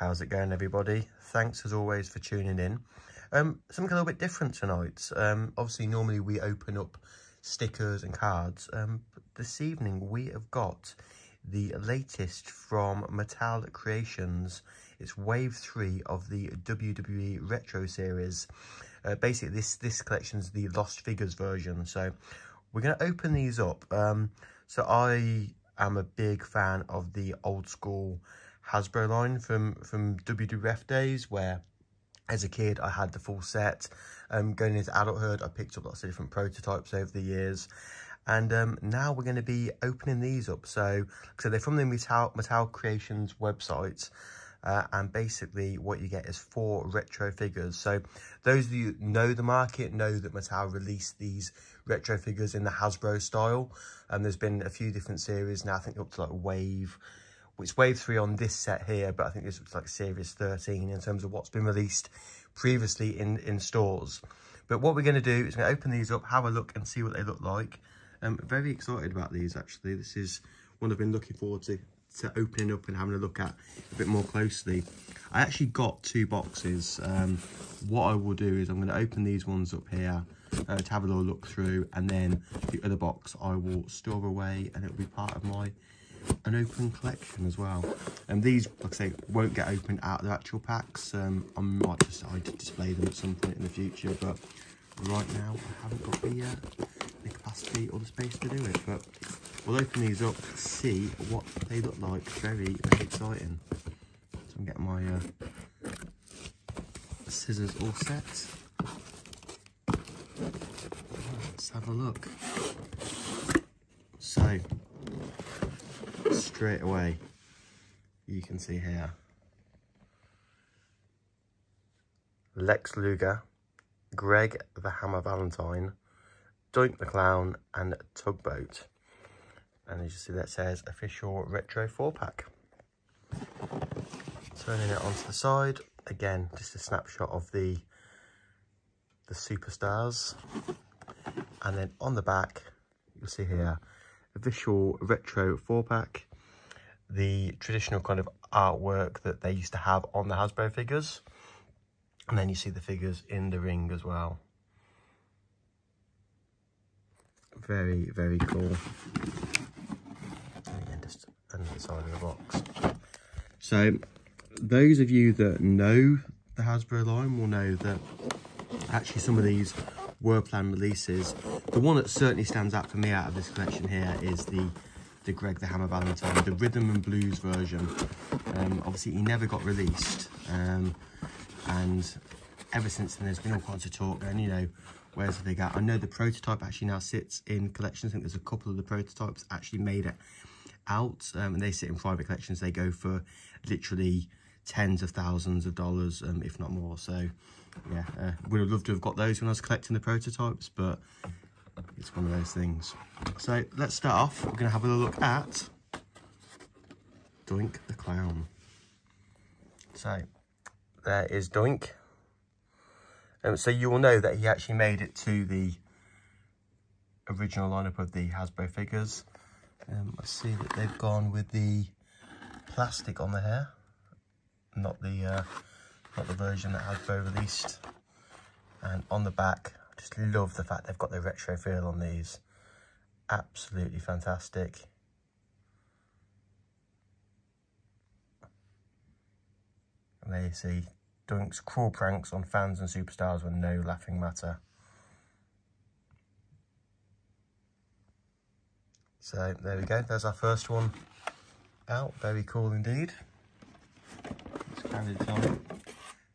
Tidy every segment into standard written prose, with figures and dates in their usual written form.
How's it going, everybody? Thanks as always for tuning in. Something a little bit different tonight. Obviously normally we open up stickers and cards, but this evening we have got the latest from Mattel Creations. It's wave 3 of the WWE Retro series. Basically this collection's the Lost Figures version, so we're going to open these up. So I am a big fan of the old school Hasbro line from WWF days, where as a kid I had the full set. Going into adulthood, I picked up lots of different prototypes over the years, and now we're going to be opening these up. So they're from the Mattel Creations website, and basically what you get is 4 retro figures. So those of you who know the market know that Mattel released these retro figures in the Hasbro style, and there's been a few different series now. I think up to like wave 3 on this set here, but I think this looks like series 13 in terms of what's been released previously in stores. But what we're going to do is going to open these up, have a look and see what they look like. I'm very excited about these, actually. This is one I've been looking forward to opening up and having a look at a bit more closely. I actually got 2 boxes. What I will do is I'm going to open these ones up here to have a little look through, and then the other box I will store away, and it'll be part of my unopened collection as well. And these, like I say, won't get opened out of their actual packs. I might decide to display them at some point in the future, but right now I haven't got the capacity or the space to do it. But we'll open these up, see what they look like. Very, very exciting. So I'm getting my scissors all set. Let's have a look. So straight away you can see here Lex Luger, Greg the Hammer Valentine, Doink the Clown and Tugboat. And as you see, that says official retro 4-pack. Turning it onto the side, again just a snapshot of the superstars, and then on the back you'll see here official retro 4-pack, the traditional kind of artwork that they used to have on the Hasbro figures, and then you see the figures in the ring as well. Very, very cool. And again, just on the side of the box. So those of you that know the Hasbro line will know that actually some of these were planned releases. The one that certainly stands out for me out of this collection here is the Greg the Hammer Valentine, the rhythm and blues version. Obviously he never got released, and ever since then there's been all kinds of talk, and you know, where's the figure? I know the prototype actually now sits in collections. I think there's a couple of the prototypes actually made it out, and they sit in private collections. They go for literally tens of thousands of dollars, if not more. So yeah, would have loved to have got those when I was collecting the prototypes, but it's one of those things. So let's start off. We're going to have a look at Doink the Clown. So there is Doink. So you will know that he actually made it to the original lineup of the Hasbro figures. I see that they've gone with the plastic on the hair, not the version that Hasbro released. And on the back, I just love the fact they've got the retro feel on these. Absolutely fantastic. And there you see Doink's cruel pranks on fans and superstars were no laughing matter. So there we go, there's our first one out. Very cool indeed.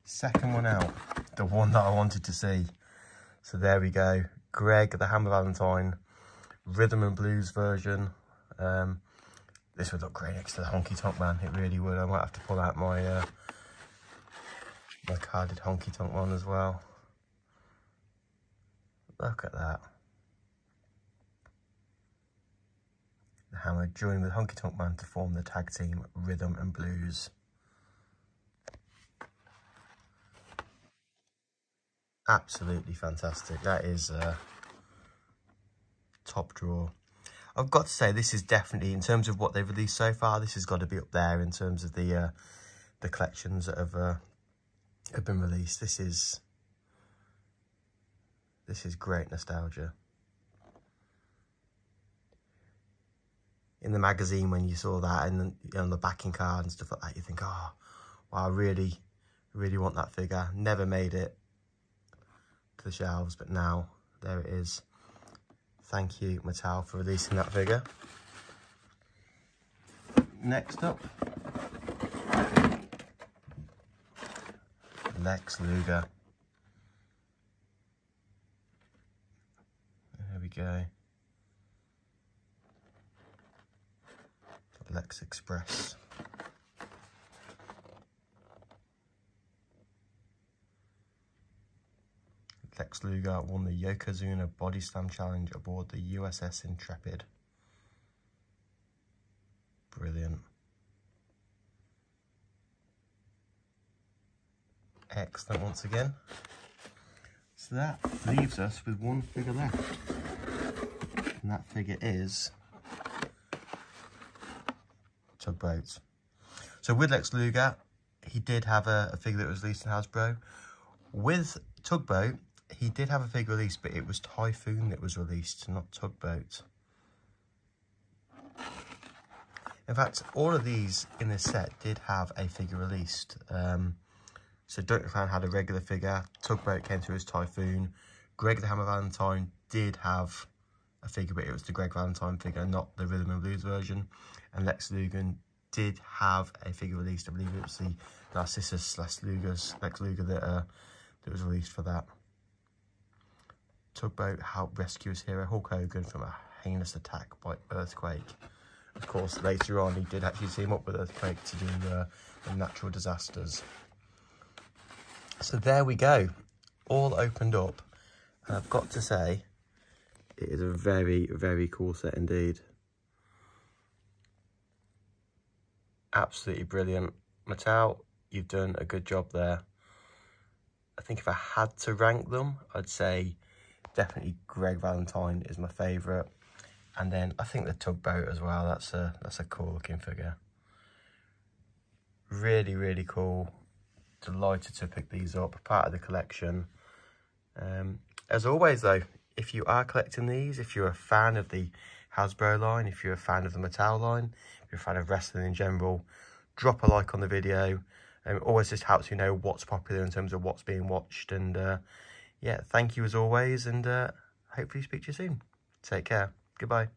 Second one out, the one that I wanted to see. So there we go, Greg the Hammer Valentine, rhythm and blues version. This would look great next to the Honky Tonk Man, it really would. I might have to pull out my my carded Honky Tonk one as well. Look at that. The Hammer joined with Honky Tonk Man to form the tag team Rhythm and Blues. Absolutely fantastic. That is top drawer. I've got to say, this is definitely, in terms of what they've released so far, this has got to be up there in terms of the the collections that have been released. This is great nostalgia. In the magazine, when you saw that and on the backing card and stuff like that, you think, oh, wow, I really want that figure. Never made it to the shelves, but now there it is. Thank you, Mattel, for releasing that figure. Next up, Lex Luger. There we go. Lex Express. Lex Luger won the Yokozuna Body Slam Challenge aboard the USS Intrepid. Brilliant. Excellent once again. So that leaves us with one figure left. And that figure is Tugboat. So with Lex Luger, he did have a figure that was released in Hasbro. With Tugboat, he did have a figure released, but it was Typhoon that was released, not Tugboat. In fact, all of these in this set did have a figure released. So Doink the Clown had a regular figure, Tugboat came through as Typhoon, Greg the Hammer Valentine did have a figure, but it was the Greg Valentine figure, not the Rhythm and Blues version. And Lex Luger did have a figure released. I believe it was the Narcissus Lex Luger that was released for that. Tugboat helped rescue his hero Hulk Hogan from a heinous attack by Earthquake. Of course, later on, he did actually team up with Earthquake to do the natural disasters. So there we go, all opened up. And I've got to say, it is a very, very cool set indeed. Absolutely brilliant. Mattel, you've done a good job there. I think if I had to rank them, I'd say definitely Greg Valentine is my favourite. And then I think the Tugboat as well. That's a cool looking figure. Really, really cool. Delighted to pick these up, part of the collection. As always though, if you are collecting these, if you're a fan of the Hasbro line, if you're a fan of the Mattel line, if you're a fan of wrestling in general, drop a like on the video. It always just helps you know what's popular in terms of what's being watched. And yeah, thank you as always, and hopefully speak to you soon. Take care. Goodbye.